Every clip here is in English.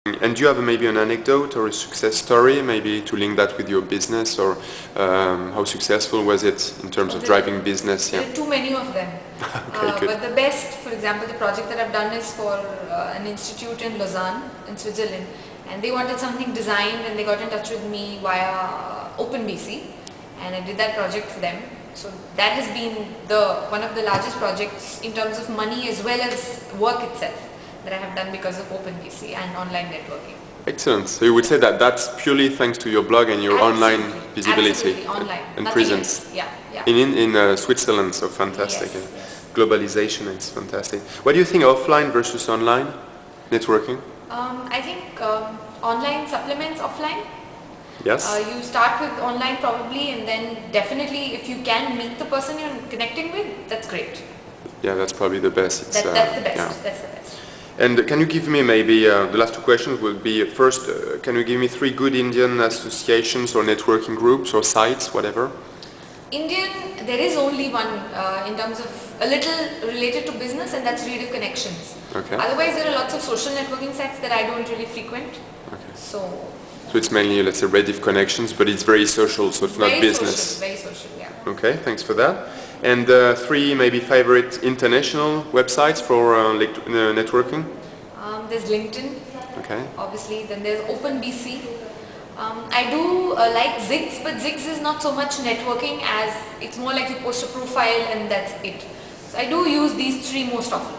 And do you have maybe an anecdote or a success story, maybe to link that with your business, or how successful was it in terms of driving business? There are too many of them. Okay, good. But the best, for example, the project that I've done is for an institute in Lausanne, in Switzerland, and they wanted something designed, and they got in touch with me via OpenBC, and I did that project for them. So that has been one of the largest projects in terms of money as well as work itself that I have done because of OpenBC and online networking. Excellent. So you would say that that's purely thanks to your blog and your online visibility and presence. Yeah, yeah. In Switzerland, so fantastic. Yes, yes. Globalization is fantastic. What do you think, offline versus online networking? I think online supplements offline. Yes. You start with online probably, and then definitely if you can meet the person you're connecting with, that's great. Yeah, that's probably the best. That's the best. Yeah. That's the best. And can you give me maybe, the last two questions would be, first, can you give me 3 good Indian associations or networking groups or sites, whatever? Indian, there is only one in terms of a little related to business, and that's Redhu Connections. Okay. Otherwise, there are lots of social networking sites that I don't really frequent. Okay. So it's mainly, let's say, Redhu Connections, but it's very social, so it's not business. Very social, yeah. Okay, thanks for that. And 3 maybe favorite international websites for networking? There's LinkedIn, okay. Obviously. Then there's OpenBC. I do like Zix, but Zix is not so much networking as it's more like you post a profile and that's it. So I do use these 3 most often.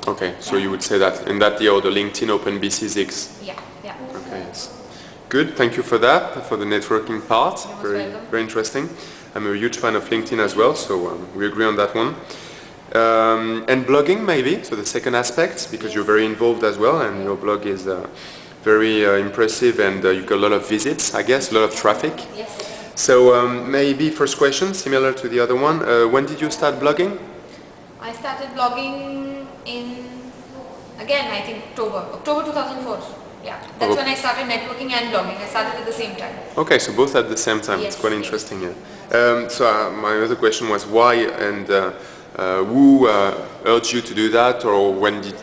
Okay, so you would say that in that the order: LinkedIn, OpenBC, Zix. Yeah, yeah. Okay, yes. Good, thank you for that, for the networking part. Very interesting. I'm a huge fan of LinkedIn as well, so we agree on that one. And blogging maybe, so the second aspect, because you're very involved as well, and your blog is very impressive, and you've got a lot of visits, I guess, a lot of traffic. Yes. So maybe first question, similar to the other one, when did you start blogging? I started blogging in, again, I think October 2004. Yeah, that's when I started networking and blogging. I started at the same time. Okay, so both at the same time. Yes, it's quite interesting. Yeah. So my other question was why and who urged you to do that, or when did?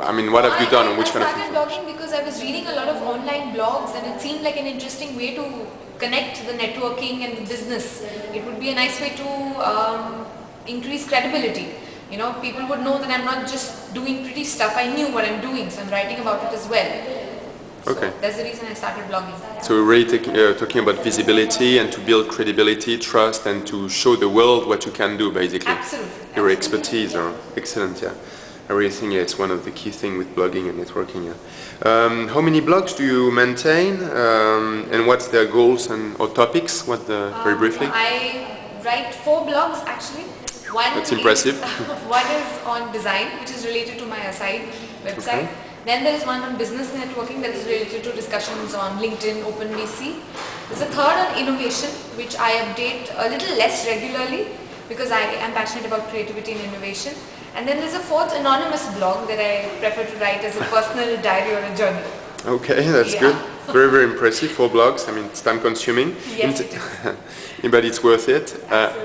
I mean, what have you done, and which kind of? I started blogging because I was reading a lot of online blogs, and it seemed like an interesting way to connect the networking and the business. It would be a nice way to increase credibility. You know, people would know that I'm not just doing pretty stuff. I knew what I'm doing, so I'm writing about it as well. Okay. So that's the reason I started blogging. So we're really talking about visibility and to build credibility, trust, and to show the world what you can do, basically. Absolutely. Your expertise are excellent, yeah. I really think it's one of the key things with blogging and networking, yeah. How many blogs do you maintain, and what's their goals or topics? Very briefly? I write 4 blogs actually. That's impressive. One is on design, which is related to my Aside website. Okay. Then there is one on business networking that is related to discussions on LinkedIn, OpenBC. There's a third on innovation, which I update a little less regularly because I am passionate about creativity and innovation. And then there's a 4th anonymous blog that I prefer to write as a personal diary or a journal. Okay, that's good. Very, very impressive. 4 blogs. I mean, it's time consuming. Yes, it is. But it's worth it.